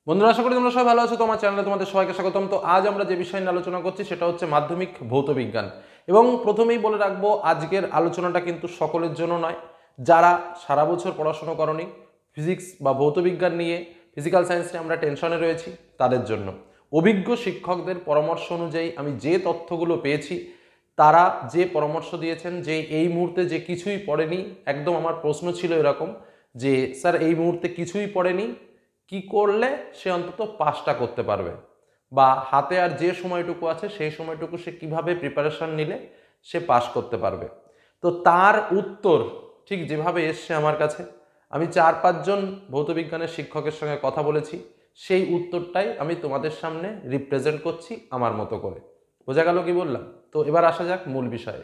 বন্ধুরা, আশা করি তোমরা সবাই ভালো আছো। তোমার চ্যানেলে তোমাদের সবাইকে স্বাগতম। তো আজ আমরা যে বিষয় নিয়ে আলোচনা করছি সেটা হচ্ছে মাধ্যমিক ভৌত বিজ্ঞান। এবং প্রথমেই বলে রাখবো, আজকের আলোচনাটা কিন্তু সকলের জন্য নয়। যারা সারা বছর পড়াশোনা করনি, ফিজিক্স বা ভৌত বিজ্ঞান নিয়ে, ফিজিক্যাল সায়েন্স নিয়ে আমরা টেনশনে রয়েছি, তাদের জন্য। অভিজ্ঞ শিক্ষকদের পরামর্শ অনুযায়ী আমি যে তথ্যগুলো পেয়েছি, তারা যে পরামর্শ দিয়েছেন যে এই মুহূর্তে যে কিছুই পড়েনি, একদম আমার প্রশ্ন ছিল এরকম যে স্যার এই মুহূর্তে কিছুই পড়েনি, কি করলে সে অন্তত পাসটা করতে পারবে, বা হাতে আর যে সময়টুকু আছে সেই সময়টুকু সে কিভাবে প্রিপারেশন নিলে সে পাস করতে পারবে। তো তার উত্তর ঠিক যেভাবে এসছে আমার কাছে, আমি 4-5 জন ভৌতবিজ্ঞানের শিক্ষকের সঙ্গে কথা বলেছি, সেই উত্তরটাই আমি তোমাদের সামনে রিপ্রেজেন্ট করছি আমার মতো করে। বোঝা গেল কি বললাম? তো এবার আসা যাক মূল বিষয়ে।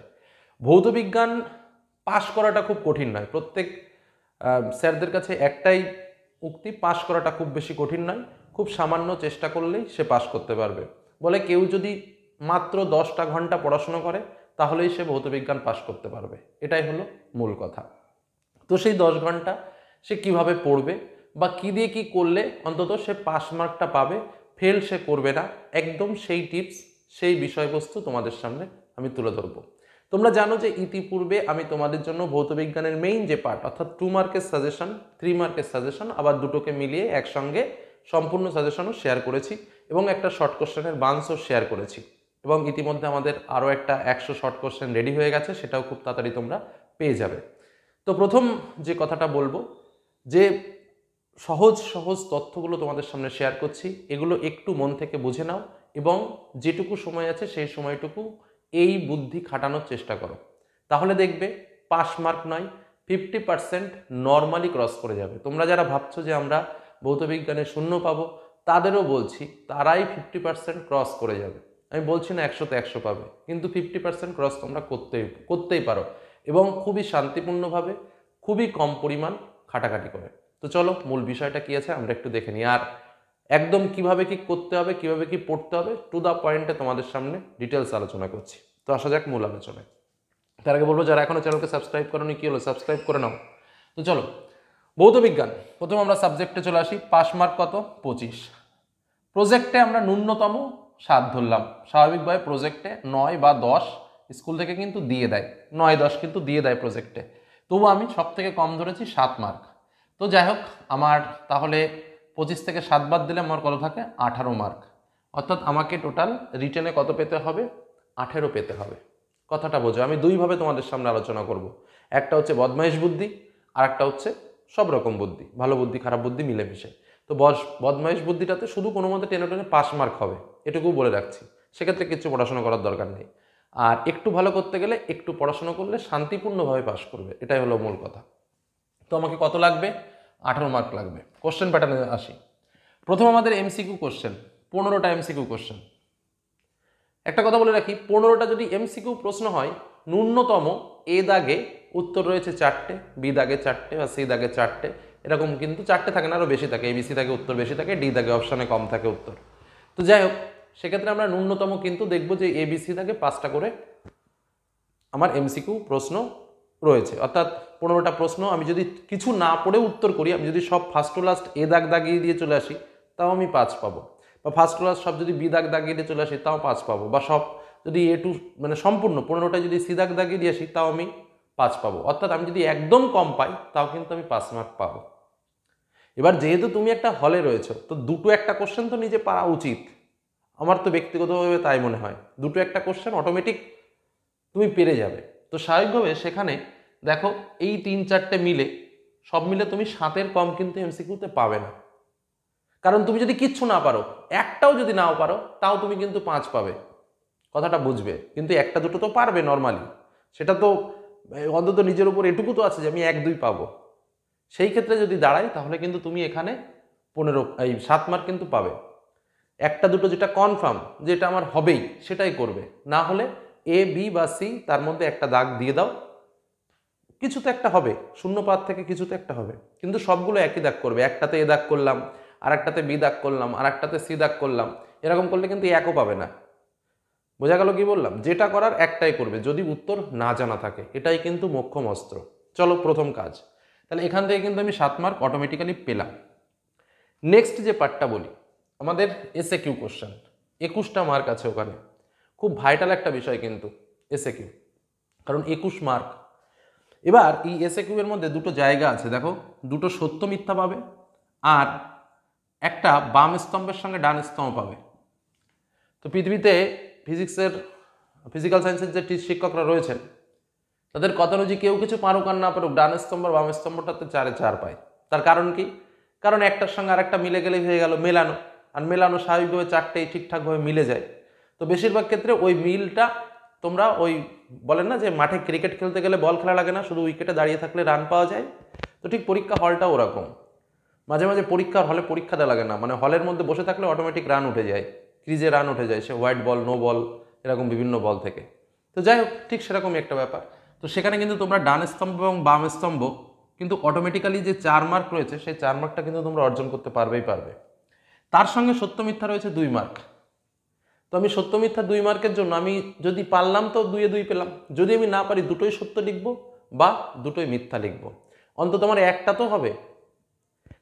ভৌতবিজ্ঞান পাস করাটা খুব কঠিন নয়। প্রত্যেক স্যারদের কাছে একটাই উক্তি, পাস করাটা খুব বেশি কঠিন নয়, খুব সামান্য চেষ্টা করলেই সে পাস করতে পারবে। বলে কেউ যদি মাত্র 10টা ঘন্টা পড়াশোনা করে তাহলেই সে ভৌতবিজ্ঞান পাস করতে পারবে, এটাই হলো মূল কথা। তো সেই 10 ঘন্টা সে কিভাবে পড়বে বা কী দিয়ে কী করলে অন্তত সে পাস মার্কটা পাবে, ফেল সে করবে না, একদম সেই টিপস, সেই বিষয়বস্তু তোমাদের সামনে আমি তুলে ধরবো। তোমরা জানো যে ইতিপূর্বে আমি তোমাদের জন্য ভৌতবিজ্ঞানের মেইন যে পার্ট, অর্থাৎ 2 মার্কের সাজেশন, 3 মার্কের সাজেশন, আবার দুটোকে মিলিয়ে একসঙ্গে সম্পূর্ণ সাজেশনও শেয়ার করেছি এবং একটা শর্ট কোশ্চেনের বান্সও শেয়ার করেছি। এবং ইতিমধ্যে আমাদের আরও একটা 100 শর্ট কোশ্চেন রেডি হয়ে গেছে, সেটাও খুব তাড়াতাড়ি তোমরা পেয়ে যাবে। তো প্রথম যে কথাটা বলবো, যে সহজ সহজ তথ্যগুলো তোমাদের সামনে শেয়ার করছি, এগুলো একটু মন থেকে বুঝে নাও এবং যেটুকু সময় আছে সেই সময়টুকু এই বুদ্ধি খাটানোর চেষ্টা করো। তাহলে দেখবে পাস মার্ক নয়, 50% নর্মালি ক্রস করে যাবে। তোমরা যারা ভাবছো যে আমরা ভৌতবিজ্ঞানে শূন্য পাবো, তাদেরও বলছি তারাই 50% ক্রস করে যাবে। আমি বলছি না 100তে 100 পাবে, কিন্তু 50% ক্রস তোমরা করতেই পারো, এবং খুবই শান্তিপূর্ণভাবে, খুবই কম পরিমাণ খাটাখাটি করে। তো চলো মূল বিষয়টা কি আছে আমরা একটু দেখে নিই, আর একদম কিভাবে কি করতে হবে, কিভাবে কি পড়তে হবে, টু দ্য পয়েন্টে তোমাদের সামনে ডিটেলস আলোচনা করছি। তো আসা যাক মূল আলোচনায়। তার আগে বলবো, যারা এখনো চ্যানেলকে সাবস্ক্রাইব করোনি, কি হলো, সাবস্ক্রাইব করে নাও। তো চলো, ভৌতবিজ্ঞান প্রথম আমরা সাবজেক্টে চলে আসি। পাস মার্ক কত? 25। প্রজেক্টে আমরা ন্যূনতম 7 ধরলাম। স্বাভাবিকভাবে প্রজেক্টে 9 বা 10 স্কুল থেকে কিন্তু দিয়ে দেয়, 9-10 কিন্তু দিয়ে দেয় প্রজেক্টে। তবু আমি সব থেকে কম ধরেছি 7 মার্ক। তো যাই হোক, আমার তাহলে 25 থেকে 7 বাদ দিলে আমার কত থাকে? 18 মার্ক। অর্থাৎ আমাকে টোটাল রিটেনে কত পেতে হবে? 18 পেতে হবে। কথাটা বোঝো, আমি দুইভাবে তোমাদের সামনে আলোচনা করব। একটা হচ্ছে বদমাইশ বুদ্ধি, আর একটা হচ্ছে সব রকম বুদ্ধি, ভালো বুদ্ধি খারাপ বুদ্ধি মিলেমিশে। তো বদমাইশ বুদ্ধিটাতে শুধু কোনো মতে টেনে টেনে পাস মার্ক হবে, এটুকু বলে রাখছি। সেক্ষেত্রে কিছু পড়াশোনা করার দরকার নেই। আর একটু ভালো করতে গেলে একটু পড়াশোনা করলে শান্তিপূর্ণভাবে পাস করবে, এটাই হলো মূল কথা। তো আমাকে কত লাগবে? 18 মার্ক লাগবে। কোশ্চেন প্যাটার্নে আসি। প্রথম আমাদের এমসিকিউ কোশ্চেন, 15টা এমসিকিউ কোশ্চেন। একটা কথা বলে রাখি, 15টা যদি এমসিকিউ প্রশ্ন হয়, ন্যূনতম এ দাগে উত্তর রয়েছে 4টে, বি দাগে 4টে বা সি দাগে 4টে, এরকম কিন্তু 4টে থাকে না, আরও বেশি থাকে। এবিসি দাগে উত্তর বেশি থাকে, ডি দাগে অপশানে কম থাকে উত্তর। তো যাই হোক, সেক্ষেত্রে আমরা ন্যূনতম কিন্তু দেখবো যে এবিসি দাগে 5টা করে আমার এমসিকিউ প্রশ্ন রয়েছে। অর্থাৎ 15টা প্রশ্ন আমি যদি কিছু না পড়ে উত্তর করি, আমি যদি সব ফার্স্ট টু লাস্ট এ দাগ দাগিয়ে দিয়ে চলে আসি, তাও আমি 5 পাবো। বা ফার্স্ট টু লাস্ট সব যদি বি দাগ দাগিয়ে দিয়ে চলে আসি, তাও 5 পাবো। বা সব যদি এ টু মানে সম্পূর্ণ 15টা যদি সি দাগ দাগিয়ে দিয়ে আসি, তাও আমি 5 পাবো। অর্থাৎ আমি যদি একদম কম পাই, তাও কিন্তু আমি 5 মার্ক পাবো। এবার যেহেতু তুমি একটা হলে রয়েছো, তো দুটো একটা কোশ্চেন তো নিজে পারা উচিত। আমার তো ব্যক্তিগতভাবে তাই মনে হয়, দুটো একটা কোশ্চেন অটোমেটিক তুমি পেরে যাবে। তো স্বাভাবিকভাবে সেখানে দেখো, এই 3-4টে মিলে, সব মিলে তুমি 7-এর কম কিন্তু এমসিকিউতে পাবে না। কারণ তুমি যদি কিচ্ছু না পারো, একটাও যদি নাও পারো, তাও তুমি কিন্তু 5 পাবে। কথাটা বুঝবে। কিন্তু একটা দুটো তো পারবে নর্মালি, সেটা তো অন্তত নিজের উপর এটুকু তো আছে যে আমি 1-2 পাবো। সেই ক্ষেত্রে যদি দাঁড়াই, তাহলে কিন্তু তুমি এখানে 7 মার্ক কিন্তু পাবে। একটা দুটো যেটা কনফার্ম, যেটা আমার হবেই, সেটাই করবে। না হলে এ, বি বা সি, তার মধ্যে একটা দাগ দিয়ে দাও, কিছু তো একটা হবে, শূন্য পাত থেকে কিছু তো একটা হবে। কিন্তু সবগুলো একই দাগ করবে। একটাতে এ দাগ করলাম, আর একটাতে বি দাগ করলাম, আর একটাতে সি দাগ করলাম, এরকম করলে কিন্তু একও পাবে না। বোঝা গেল কি বললাম? যেটা করার একটাই করবে, যদি উত্তর না জানা থাকে। এটাই কিন্তু মোক্ষম অস্ত্র। চলো প্রথম কাজ। তাহলে এখান থেকে কিন্তু আমি 7 মার্ক অটোমেটিক্যালি পেলাম। নেক্সট যে পার্টটা বলি, আমাদের এসএ কিউ কোশ্চেন, 21টা মার্ক আছে ওখানে। খুব ভাইটাল একটা বিষয় কিন্তু এসএ কিউ, কারণ 21 মার্ক। এবার এই এসএ কিউ এর মধ্যে দুটো জায়গা আছে, দেখো, দুটো সত্য মিথ্যা পাবে আর একটা বাম স্তম্ভের সঙ্গে ডান স্তম্ভ পাবে। তো পৃথিবীতে ফিজিক্যাল সায়েন্সের যে শিক্ষকরা রয়েছেন তাদের কথা অনুযায়ী কেউ কিছু পারুক আর না পারুক, ডান স্তম্ভ আর বাম স্তম্ভটাতে 4-এ 4 পায়। তার কারণ কি? কারণ একটার সঙ্গে আরেকটা মিলে গেলেই হয়ে গেল মেলানো, আর মেলানো স্বাভাবিকভাবে 4টেই ঠিকঠাকভাবে মিলে যায়। তো বেশিরভাগ ক্ষেত্রে ওই মিলটা তোমরা ওই বলেন না যে মাঠে ক্রিকেট খেলতে গেলে বল খেলা লাগে না, শুধু উইকেটে দাঁড়িয়ে থাকলে রান পাওয়া যায়। তো ঠিক পরীক্ষা হলটাও ওরকম, মাঝে মাঝে পরীক্ষার হলে পরীক্ষা দেওয়া লাগে না, মানে হলের মধ্যে বসে থাকলে অটোমেটিক রান উঠে যায়, ক্রিজে রান উঠে যায়, সে হোয়াইট বল, নো বল, এরকম বিভিন্ন বল থেকে। তো যাই হোক, ঠিক সেরকমই একটা ব্যাপার। তো সেখানে কিন্তু তোমরা ডান স্তম্ভ এবং বাম স্তম্ভ কিন্তু অটোমেটিক্যালি যে 4 মার্ক রয়েছে সেই 4 মার্কটা কিন্তু তোমরা অর্জন করতে পারবেই পারবে। তার সঙ্গে সত্য মিথ্যা রয়েছে 2 মার্ক। তো আমি সত্য মিথ্যা 2 মার্কের জন্য আমি যদি পারলাম তো 2-এ 2 পেলাম, যদি আমি না পারি দুটোই সত্য লিখব বা দুটোই মিথ্যা লিখব, অন্তত আমার একটা তো হবে।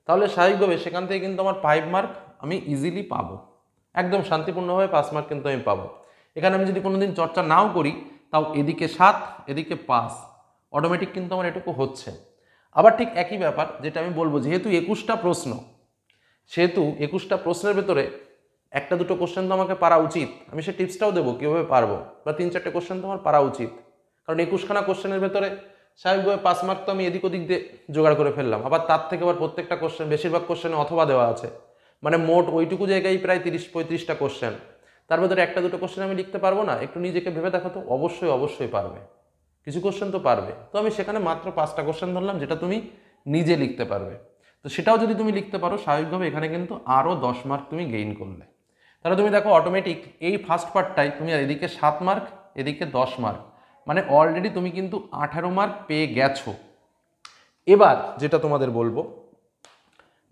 তাহলে স্বাভাবিকভাবে সেখান থেকে কিন্তু আমার 5 মার্ক আমি ইজিলি পাবো, একদম শান্তিপূর্ণভাবে 5 মার্ক কিন্তু আমি পাবো। এখানে আমি যদি কোনোদিন চর্চা নাও করি তাও এদিকে 7 এদিকে 5, অটোমেটিক কিন্তু আমার এটুকু হচ্ছে। আবার ঠিক একই ব্যাপার যেটা আমি বলবো, যেহেতু 21টা প্রশ্ন, সেহেতু 21টা প্রশ্নের ভেতরে একটা দুটো কোশ্চেন তো আমাকে পারা উচিত। আমি সে টিপসটাও দেবো কীভাবে পারবো, বা 3-4টে কোশ্চেন তো আমার পারা উচিত। কারণ 21খানা কোশ্চেনের ভেতরে স্বাভাবিকভাবে 5 মার্ক তো আমি এদিক ওদিক দিয়ে জোগাড় করে ফেললাম। আবার তার থেকে আবার প্রত্যেকটা কোশ্চেন, বেশিরভাগ কোশ্চেনে অথবা দেওয়া আছে, মানে মোট ওইটুকু জায়গায় প্রায় 30-35টা কোশ্চেন। তার ভেতরে একটা দুটো কোশ্চেন আমি লিখতে পারবো না? একটু নিজেকে ভেবে দেখো তো। অবশ্যই অবশ্যই পারবে, কিছু কোশ্চেন তো পারবে। তো আমি সেখানে মাত্র 5টা কোশ্চেন ধরলাম যেটা তুমি নিজে লিখতে পারবে। তো সেটাও যদি তুমি লিখতে পারো স্বাভাবিকভাবে এখানে কিন্তু আরও 10 মার্ক তুমি গেইন করলে। তাহলে তুমি দেখো অটোমেটিক এই ফার্স্ট পার্টটাই তুমি এদিকে 7 মার্ক, এদিকে 10 মার্ক, মানে অলরেডি তুমি কিন্তু 18 মার্ক পেয়ে গেছো। এবার যেটা তোমাদের বলবো,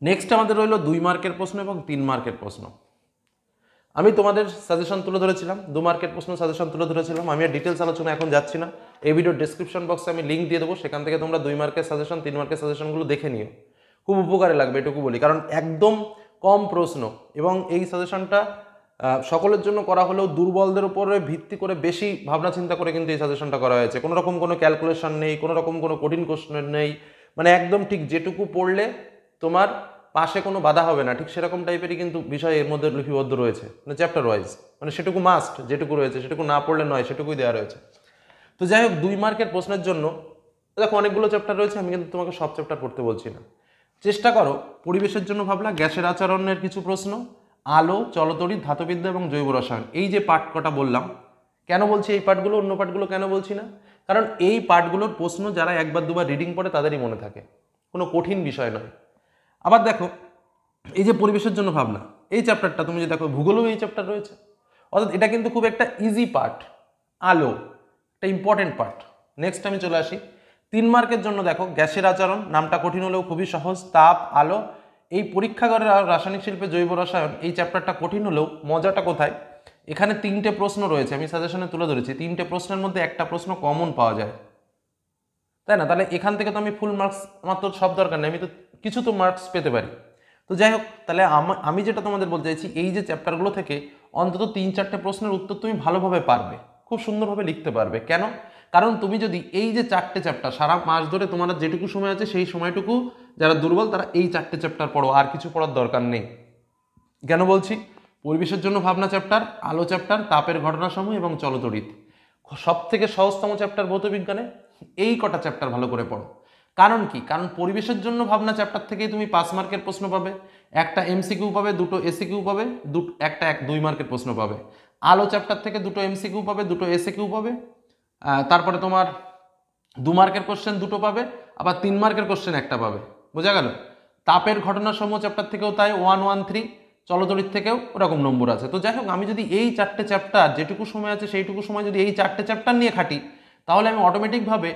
নেক্সট আমাদের রইলো 2 মার্কের প্রশ্ন এবং 3 মার্কের প্রশ্ন। আমি তোমাদের সাজেশন তুলে ধরেছিলাম, 2 মার্কের প্রশ্ন সাজেশন তুলে ধরেছিলাম। আমি আর ডিটেলস আলোচনা এখন যাচ্ছি না, এই ভিডিওর ডেসক্রিপশন বক্সে আমি লিঙ্ক দিয়ে দেবো, সেখান থেকে তোমরা 2 মার্কের সাজেশন, 3 মার্কের সাজেশনগুলো দেখে নিও, খুব উপকারে লাগবে এটুকু বলি। কারণ একদম কম প্রশ্ন এবং এই সাজেশনটা সকলের জন্য করা হলেও দুর্বলদের উপরে ভিত্তি করে বেশি ভাবনা চিন্তা করে কিন্তু এই সাজেশনটা করা হয়েছে। কোনো রকম কোনো ক্যালকুলেশন নেই, কোনো রকম কোনো কঠিন কোশ্চেন নেই, মানে একদম ঠিক যেটুকু পড়লে তোমার পাশে কোনো বাধা হবে না, ঠিক সেরকম টাইপেরই কিন্তু বিষয় এর মধ্যে লিপিবদ্ধ রয়েছে, মানে চ্যাপ্টার ওয়াইজ, মানে সেটুকু মাস্ট, যেটুকু রয়েছে সেটুকু না পড়লে নয়, সেটুকুই দেওয়া রয়েছে। তো যাই হোক, 2 মার্কের প্রশ্নের জন্য দেখো অনেকগুলো চ্যাপ্টার রয়েছে, আমি কিন্তু তোমাকে সব চ্যাপ্টার পড়তে বলছি না। চেষ্টা করো, পরিবেশের জন্য ভাবলা, গ্যাসের আচরণের কিছু প্রশ্ন, আলো, চলতড়িৎ, ধাতুবিদ্যা এবং জৈব রসায়ন, এই যে পার্ট কটা বললাম, কেন বলছি এই পার্টগুলো, অন্য পার্টগুলো কেন বলছি না? কারণ এই পার্টগুলোর প্রশ্ন যারা একবার দুবার রিডিং পড়ে তাদেরই মনে থাকে, কোনো কঠিন বিষয় নয়। আবার দেখো এই যে পরিবেশের জন্য ভাবনা, এই চ্যাপ্টারটা তুমি যে দেখো, ভূগোলেও এই চ্যাপ্টার রয়েছে, অর্থাৎ এটা কিন্তু খুব একটা ইজি পার্ট। আলো একটা ইম্পর্টেন্ট পার্ট। নেক্সট আমি চলে আসি 3 মার্কের জন্য। দেখো গ্যাসের আচরণ, নামটা কঠিন হলেও খুবই সহজ। তাপ, আলো, এই পরীক্ষাগারের রাসায়নিক শিল্পে জৈব রসায়ন, এই চ্যাপ্টারটা কঠিন হলেও মজাটা কোথায়, এখানে 3টে প্রশ্ন রয়েছে, আমি সাজেশনে তুলে ধরেছি। 3টে প্রশ্নের মধ্যে একটা প্রশ্ন কমন পাওয়া যায়, তাই না? তাহলে এখান থেকে তো আমি ফুল মার্কস, আমার তো সব দরকার নেই, আমি তো কিছু তো মার্কস পেতে পারি। তো যাই হোক, তাহলে আমি যেটা তোমাদের বলতে চাইছি, এই যে চ্যাপ্টারগুলো থেকে অন্তত 3-4টে প্রশ্নের উত্তর তুমি ভালোভাবে পারবে, খুব সুন্দরভাবে লিখতে পারবে। কেন? কারণ তুমি যদি এই যে 4টে চ্যাপ্টার সারা মাস ধরে তোমার যেটুকু সময় আছে সেই সময়টুকু, যারা দুর্বল তারা এই 4টে চ্যাপ্টার পড়ো, আর কিছু পড়ার দরকার নেই। কেন বলছি? পরিবেশের জন্য ভাবনা চ্যাপ্টার, আলো চ্যাপ্টার, তাপের ঘটনাসমূহ এবং চলতড়িৎ, সব থেকে সহজতম চ্যাপ্টার ভৌতবিজ্ঞানে, এই কটা চ্যাপ্টার ভালো করে পড়ো। কারণ কি? কারণ পরিবেশের জন্য ভাবনা চ্যাপ্টার থেকেই তুমি 5 মার্কের প্রশ্ন পাবে, একটা এমসিকিউ পাবে, দুটো এসিকিউ পাবে, একটা 2 মার্কের প্রশ্ন পাবে। আলো চ্যাপ্টার থেকে দুটো এমসিকিউ পাবে, দুটো এসিকিউ পাবে, তারপরে তোমার 2 মার্কের কোশ্চেন দুটো পাবে, আবার 3 মার্কের কোশ্চেন একটা পাবে। বোঝা গেল? তাপের ঘটনাসমূহ চ্যাপ্টার থেকেও তাই 1, 1, 3, চলতড়িৎ থেকেও ওরকম নম্বর আছে। তো যাই হোক, আমি যদি এই 4টে চ্যাপ্টার, যেটুকু সময় আছে সেইটুকু সময় যদি এই 4টে চ্যাপ্টার নিয়ে খাটি, তাহলে আমি অটোমেটিকভাবে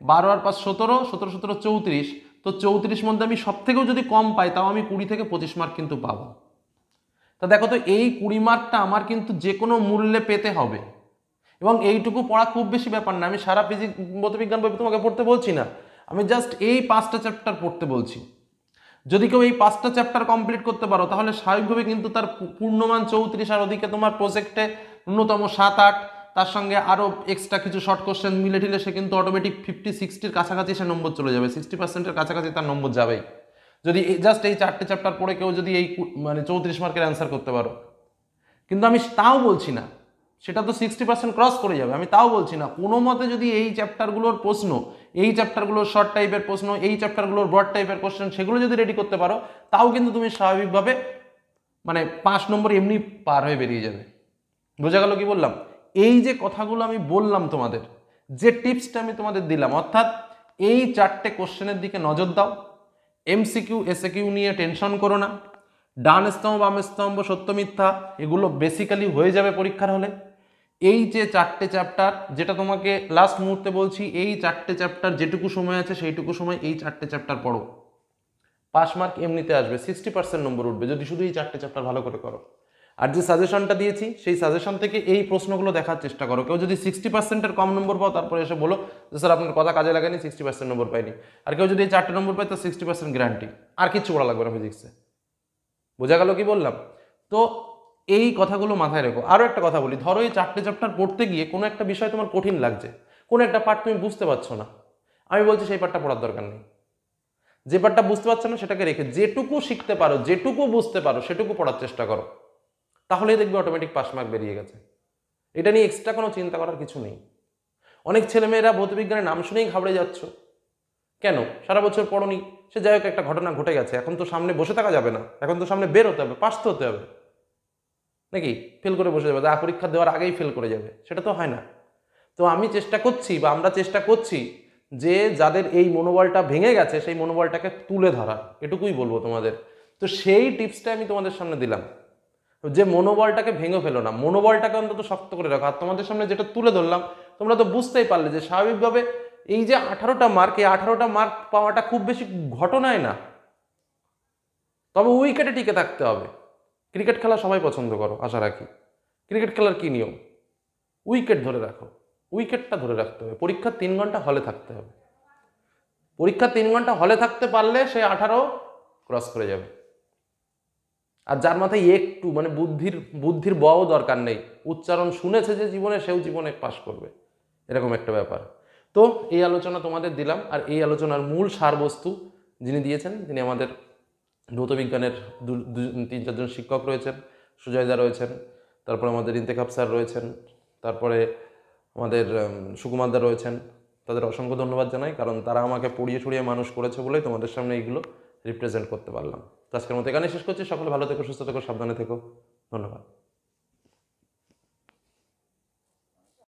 12 আর 5 17, 17 17 34, তো 34 মধ্যে আমি সব থেকেও যদি কম পাই তাও আমি 20 থেকে 25 মার্ক কিন্তু পাবো। তা দেখো তো, এই 20 মার্কটা আমার কিন্তু যে কোনো মূল্যে পেতে হবে, এবং এইটুকু পড়া খুব বেশি ব্যাপার না। আমি সারা ভৌতবিজ্ঞান বই তোমাকে পড়তে বলছি না, আমি জাস্ট এই 5টা চ্যাপ্টার পড়তে বলছি। যদি কেউ এই 5টা চ্যাপ্টার কমপ্লিট করতে পারো তাহলে স্বাভাবিকভাবে কিন্তু তার পূর্ণমান 34, আর ওদিকে তোমার প্রজেক্টে ন্যূনতম 7-8, তার সঙ্গে আরও এক্সট্রা কিছু শর্ট কোশ্চেন মিলে টিলে সে কিন্তু অটোমেটিক 50-60-র কাছাকাছি সে নম্বর চলে যাবে, 60%-এর কাছাকাছি তার নম্বর যাবেই, যদি জাস্ট এই 4টে চ্যাপ্টার পড়ে কেউ যদি এই মানে 34 মার্কের অ্যান্সার করতে পারো। কিন্তু আমি তাও বলছি না সেটা তো 60% ক্রস করে যাবে, আমি তাও বলছি না কোনো মতে যদি এই চ্যাপ্টারগুলোর প্রশ্ন, এই চ্যাপ্টারগুলোর শর্ট টাইপের প্রশ্ন, এই চ্যাপ্টারগুলোর ব্রড টাইপের কোশ্চেন সেগুলো যদি রেডি করতে পারো তাও কিন্তু তুমি স্বাভাবিকভাবে মানে 5 নম্বর এমনি পার হয়ে বেরিয়ে যাবে। বোঝা গেল কি বললাম? এই যে কথাগুলো আমি বললাম তোমাদের, যে টিপসটা আমি তোমাদের দিলাম, অর্থাৎ এই 4টে কোশ্চেনের দিকে নজর দাও, এমসিকিউ এসএকিউ নিয়ে টেনশন করো না, ডান স্তম্ভ বাম স্তম্ভ সত্য মিথ্যা এগুলো বেসিক্যালি হয়ে যাবে পরীক্ষার হলে। এই যে 4টে চ্যাপ্টার, যেটা তোমাকে লাস্ট মুহূর্তে বলছি, এই 4টে চ্যাপ্টার যেটুকু সময় আছে সেইটুকু সময় এই 4টে চ্যাপ্টার পড়ো, পাস মার্ক এমনিতে আসবে, 60% নম্বর উঠবে যদি শুধু এই 4টে চ্যাপ্টার ভালো করে করো। আর যে সাজেশনটা দিয়েছি সেই সাজেশন থেকে এই প্রশ্নগুলো দেখার চেষ্টা করো। কেউ যদি 60%-এর কম নম্বর পাও তারপরে এসে বলো যে স্যার আপনার কথা কাজে লাগেনি, 60% নম্বর পাইনি। আর কেউ যদি এই 4টে নম্বর পায় তার 60% গ্যারান্টি, আর কিচ্ছু পড়া লাগবে না ফিজিক্সে। বোঝা গেল কি বললাম? তো এই কথাগুলো মাথায় রেখো। আরও একটা কথা বলি, ধরো এই 4টে চ্যাপ্টার পড়তে গিয়ে কোনো একটা বিষয় তোমার কঠিন লাগছে, কোনো একটা পার্ট তুমি বুঝতে পারছো না, আমি বলছি সেই পার্টটা পড়ার দরকার নেই। যে পার্টটা বুঝতে পারছো না সেটাকে রেখে যেটুকু শিখতে পারো, যেটুকু বুঝতে পারো সেটুকু পড়ার চেষ্টা করো, তাহলেই দেখবে অটোমেটিক পাস মার্ক বেরিয়ে গেছে। এটা নিয়ে এক্সট্রা কোনো চিন্তা করার কিছু নেই। অনেক ছেলেমেয়েরা ভৌতবিজ্ঞানের নাম শুনেই ঘাবড়ে যাচ্ছ, কেন? সারা বছর পড়নি, সে যাই হোক একটা ঘটনা ঘটে গেছে, এখন তো সামনে বসে থাকা যাবে না, এখন তো সামনে বের হতে হবে, পাস তো হতে হবে নাকি? ফেল করে বসে যাবে, পরীক্ষা দেওয়ার আগেই ফেল করে যাবে, সেটা তো হয় না। তো আমি চেষ্টা করছি বা আমরা চেষ্টা করছি যে যাদের এই মনোবলটা ভেঙে গেছে সেই মনোবলটাকে তুলে ধরার, এটুকুই বলবো তোমাদের। তো সেই টিপসটা আমি তোমাদের সামনে দিলাম যে মনোবলটাকে ভেঙে ফেলো না, মনোবলটাকে অন্তত শক্ত করে রাখো। আর তোমাদের সামনে যেটা তুলে ধরলাম তোমরা তো বুঝতেই পারলে যে স্বাভাবিকভাবে এই যে 18টা মার্ক, এই 18টা মার্ক পাওয়াটা খুব বেশি ঘটনায় না, তবে উইকেটে টিকে থাকতে হবে। ক্রিকেট খেলা সবাই পছন্দ করো আশা রাখি। ক্রিকেট খেলার কি নিয়ম? উইকেট ধরে রাখো, উইকেটটা ধরে রাখতে হবে। পরীক্ষার 3 ঘন্টা হলে থাকতে হবে, পরীক্ষা 3 ঘন্টা হলে থাকতে পারলে সে 18 ক্রস করে যাবে। আর যার মাথায় একটু মানে বুদ্ধির বও দরকার নেই, উচ্চারণ শুনেছে যে জীবনে, সেও জীবনে পাস করবে, এরকম একটা ব্যাপার। তো এই আলোচনা তোমাদের দিলাম। আর এই আলোচনার মূল সারবস্তু যিনি দিয়েছেন, তিনি আমাদের ভৌতবিজ্ঞানের 3-4জন শিক্ষক রয়েছেন, সুজয়দা রয়েছেন, তারপরে আমাদের ইন্তেখাব স্যার রয়েছেন, তারপরে আমাদের সুকুমারদা রয়েছেন। তাদের অসংখ্য ধন্যবাদ জানাই, কারণ তারা আমাকে পড়িয়ে ছড়িয়ে মানুষ করেছে বলেই তোমাদের সামনে এইগুলো রিপ্রেজেন্ট করতে পারলাম। তো আজকের মতো এখানে শেষ করছি। সকলে ভালো থেকো, সুস্থ থেকো, সাবধানে থেকো। ধন্যবাদ।